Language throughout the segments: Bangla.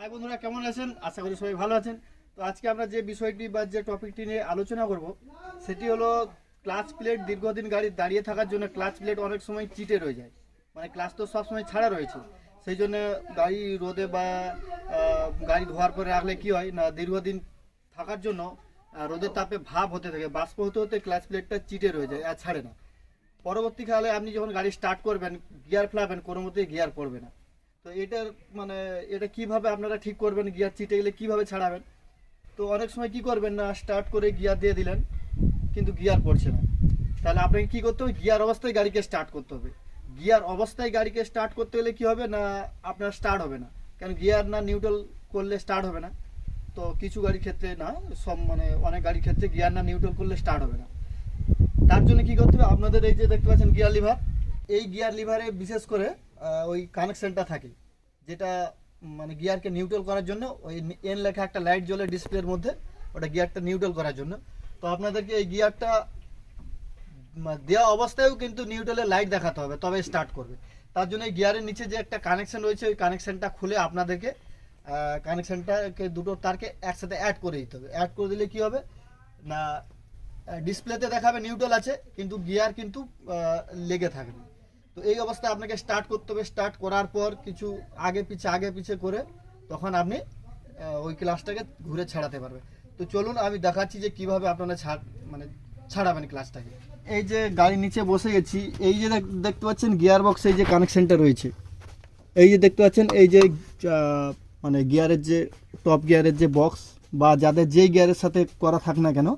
হাই বন্ধুরা, কেমন আছেন? আশা করি সবাই ভালো আছেন। তো আজকে আমরা যে বিষয়টি বা যে টপিকটি নিয়ে আলোচনা করব সেটি হলো ক্লাচ প্লেট। দীর্ঘদিন গাড়ি দাঁড়িয়ে থাকার জন্য ক্লাচ প্লেট অনেক সময় চিটে রয়ে যায়, মানে ক্লাচ তো সবসময় ছাড়া রয়েছে। সেই জন্য গাড়ি রোদে বা গাড়ি ধোয়ার পরে রাখলে কি হয় না, দীর্ঘদিন থাকার জন্য রোদের তাপে ভাব হতে থাকে, বাষ্প হতে হতে ক্লাচ প্লেটটা চিটে রয়ে যায় আর ছাড়ে না। পরবর্তীকালে আপনি যখন গাড়ি স্টার্ট করবেন, গিয়ার ফেলাবেন, কোনো মতেই গিয়ার পড়বে না। তো এটার মানে এটা কিভাবে আপনারা ঠিক করবেন, গিয়ার চিটে গেলে কিভাবে ছাড়াবেন? তো অনেক সময় কি করবেন না, স্টার্ট করে গিয়ার দিয়ে দিলেন কিন্তু গিয়ার পড়ছে না, তাহলে আপনাকে কি করতে হবে? গিয়ার অবস্থায় গাড়িকে স্টার্ট করতে হবে। গিয়ার অবস্থায় গাড়িকে স্টার্ট করতে গেলে কি হবে না, আপনার স্টার্ট হবে না, কারণ গিয়ার না নিউট্রাল করলে স্টার্ট হবে না। তো কিছু গাড়ির ক্ষেত্রে না, সব মানে অনেক গাড়ির ক্ষেত্রে গিয়ার না নিউট্রাল করলে স্টার্ট হবে না। তার জন্য কি করতে হবে, আপনাদের এই যে দেখতে পাচ্ছেন গিয়ার লিভার, এই গিয়ার লিভারে বিশেষ করে ওই কানেকশনটা থাকে, যেটা মানে গিয়ারকে নিউট্রাল করার জন্য ওই এন লেখা একটা লাইট জ্বলে ডিসপ্লের মধ্যে, ওটা গিয়ারটা নিউট্রাল করার জন্য। তো আপনাদেরকে এই গিয়ারটা দেওয়া অবস্থায়ও কিন্তু নিউট্রালের লাইট দেখাতে হবে, তবে স্টার্ট করবে। তার জন্য এই গিয়ারের নিচে যে একটা কানেকশন রয়েছে, ওই কানেকশনটা খুলে আপনাদেরকে কানেকশনটাকে দুটো তারকে একসাথে অ্যাড করে দিতে হবে। অ্যাড করে দিলে কি হবে না, ডিসপ্লেতে দেখাবে নিউট্রাল আছে কিন্তু গিয়ার কিন্তু লেগে থাকবে। তো এই অবস্থায় আপনাকে স্টার্ট করতে হবে। স্টার্ট করার পর কিছু আগে পিছে করে তখন আপনি ওই ক্লাচটাকে ঘুরে ছাড়াতে পারবে। তো চলুন আমি দেখাচ্ছি যে কিভাবে আপনারা ছাড়াবেন ক্লাচটাকে। এই যে গাড়ির নিচে বসে গেছি, এই যে দেখতে পাচ্ছেন গিয়ার বক্স, এই যে কানেকশনটা রয়েছে, এই যে দেখতে পাচ্ছেন এই যে মানে গিয়ারের যে টপ গিয়ারের যে বক্স বা যাদের যেই গিয়ারের সাথে করা থাক না কেন,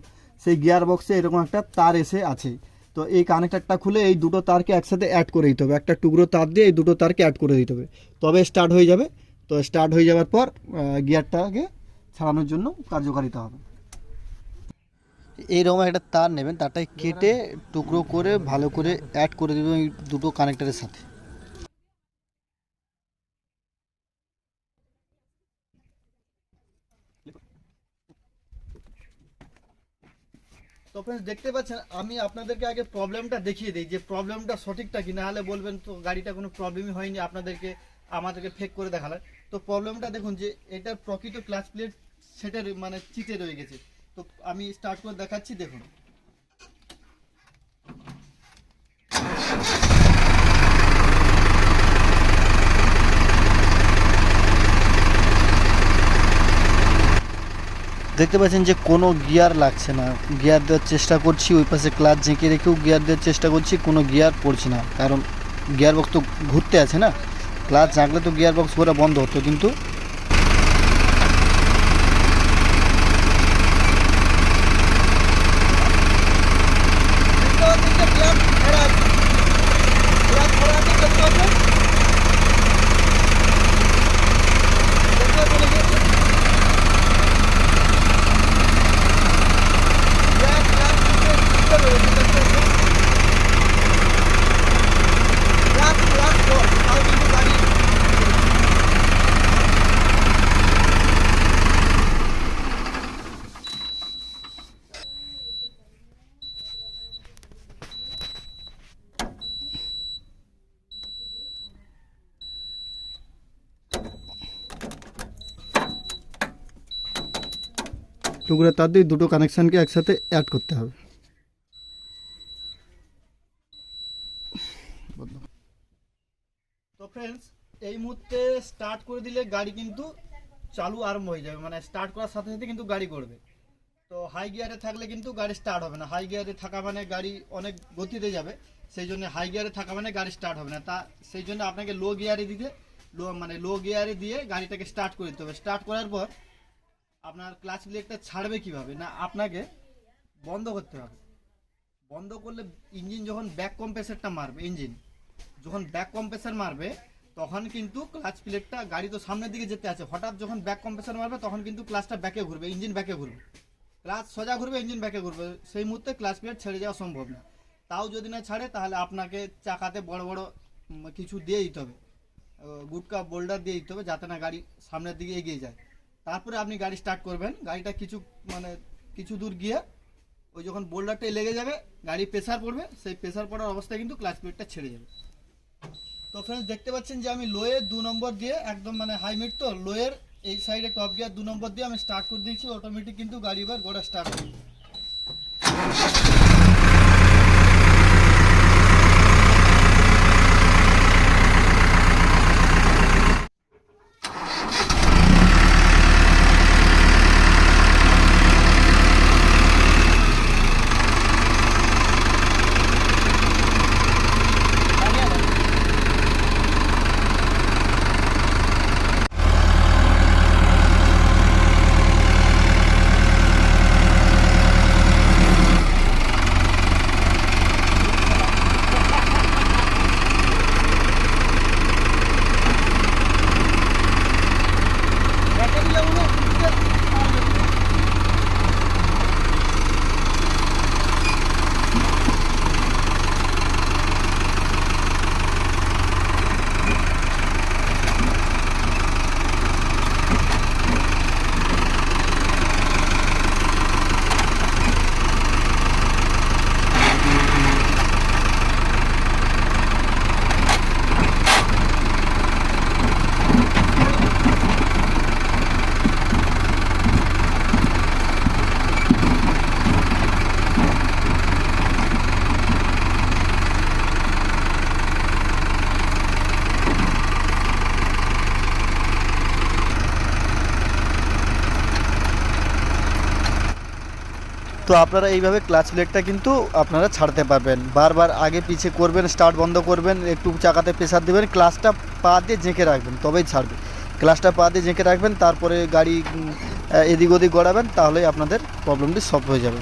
সেই গিয়ার বক্সে এরকম একটা তার এসে আছে। তো এই কানেক্টারটা খুলে এই দুটো তারকে একসাথে অ্যাড করে দিতে হবে, একটা টুকরো তার দিয়ে এই দুটো তারকে অ্যাড করে দিতে হবে, তবে স্টার্ট হয়ে যাবে। তো স্টার্ট হয়ে যাওয়ার পর গিয়ারটাকে ছাড়ানোর জন্য কার্যকারিতা হবে। এইরকম একটা তার নেবেন, তারটাকে কেটে টুকরো করে ভালো করে অ্যাড করে দেবেন এই দুটো কানেক্টারের সাথে। তো ফ্রেন্ডস দেখতে পাচ্ছেন, আমি আপনাদেরকে আগে প্রবলেমটা দেখিয়ে দিই যে প্রবলেমটা সঠিকটা কি, না হলে বলবেন তো গাড়িটা কোনো প্রবলেমই হয়নি, আমাদেরকে ফেক করে দেখালেন। তো প্রবলেমটা দেখুন যে এটার প্রকৃত ক্লাচ প্লেট সেটা মানে চিটে রয়ে গেছে। তো আমি স্টার্ট করে দেখাচ্ছি, দেখুন। দেখতে পাচ্ছেন যে কোনো গিয়ার লাগছে না, গিয়ার দেওয়ার চেষ্টা করছি, ওই পাশে ক্লাচ ঝেঁকে রেখেও গিয়ার দেওয়ার চেষ্টা করছি, কোনো গিয়ার পড়ছে না, কারণ গিয়ার বক্স তো ঘুরতে আছে না। ক্লাচ ঝাঁকলে তো গিয়ার বক্স ঘোরা বন্ধ হতো, কিন্তু টুকরো তার দিয়ে দুটো কানেকশানকে একসাথে অ্যাড করতে হবে। তো ফ্রেন্ডস, এই মুহূর্তে স্টার্ট করে দিলে গাড়ি কিন্তু চালু আরম্ভ হয়ে যাবে, মানে স্টার্ট করার সাথে সাথে কিন্তু গাড়ি করবে। তো হাই গিয়ারে থাকলে কিন্তু গাড়ি স্টার্ট হবে না, হাই গিয়ারে থাকা মানে গাড়ি অনেক গতিতে যাবে, সেই জন্য হাই গিয়ারে থাকা মানে গাড়ি স্টার্ট হবে না। সেই জন্য আপনাকে লো গিয়ারে দিয়ে গাড়িটাকে স্টার্ট করে দিতে হবে। স্টার্ট করার পর আপনার ক্লাচ ব্রেকটা ছাড়বে কিভাবে না, আপনাকে বন্ধ করতে হবে। বন্ধ করলে ইঞ্জিন যখন ব্যাক কম্প্রেসারটা মারবে, তখন কিন্তু ক্লাচ প্লেটটা, গাড়ি তো সামনের দিকে যেতে আছে, হঠাৎ যখন ব্যাক কম্প্রেসার মারবে তখন কিন্তু ক্লাচটা ব্যাকে ঘুরবে, ইঞ্জিন ব্যাকে ঘুরবে, ক্লাচ সোজা ঘুরবে, ইঞ্জিন ব্যাকে ঘুরবে, সেই মুহূর্তে ক্লাচ প্লেট ছেড়ে যাওয়া সম্ভব না। তাও যদি না ছাড়ে তাহলে আপনাকে চাকাতে বড় বড় কিছু দিয়ে দিতে হবে, গুটকা বোল্ডার দিয়ে দিতে হবে, যাতে না গাড়ি সামনের দিকে এগিয়ে যায়। তারপরে আপনি গাড়ি স্টার্ট করবেন, গাড়িটা কিছু দূর গিয়ে ওই যখন বোল্ডারটা লেগে যাবে, গাড়ি প্রেসার পড়বে, সেই প্রেসার পড়ার অবস্থায় কিন্তু ক্লাচ প্লেটটা ছেড়ে যাবে। তো ফ্রেন্ডস দেখতে পাচ্ছেন যে আমি লোয়ের 2 নম্বর দিয়ে একদম হাই মিড, তো লোয়ের এই সাইডে টপ গিয়ার 2 নম্বর দিয়ে আমি স্টার্ট করে দিয়েছি, অটোমেটিক কিন্তু গাড়ি এবার গোড়া স্টার্ট হবে। তো আপনারা এইভাবে ক্লাচ প্লেটটা কিন্তু আপনারা ছাড়তে পারবেন। বারবার আগে পিছে করবেন, স্টার্ট বন্ধ করবেন, একটু চাকাতে প্রেসার দেবেন, ক্লাচটা পা দিয়ে ঝেঁকে রাখবেন, তবেই ছাড়বে। ক্লাচটা পা দিয়ে ঝেঁকে রাখবেন, তারপরে গাড়ি এদিক ওদিক গড়াবেন, তাহলেই আপনাদের প্রবলেমটি সলভ হয়ে যাবে।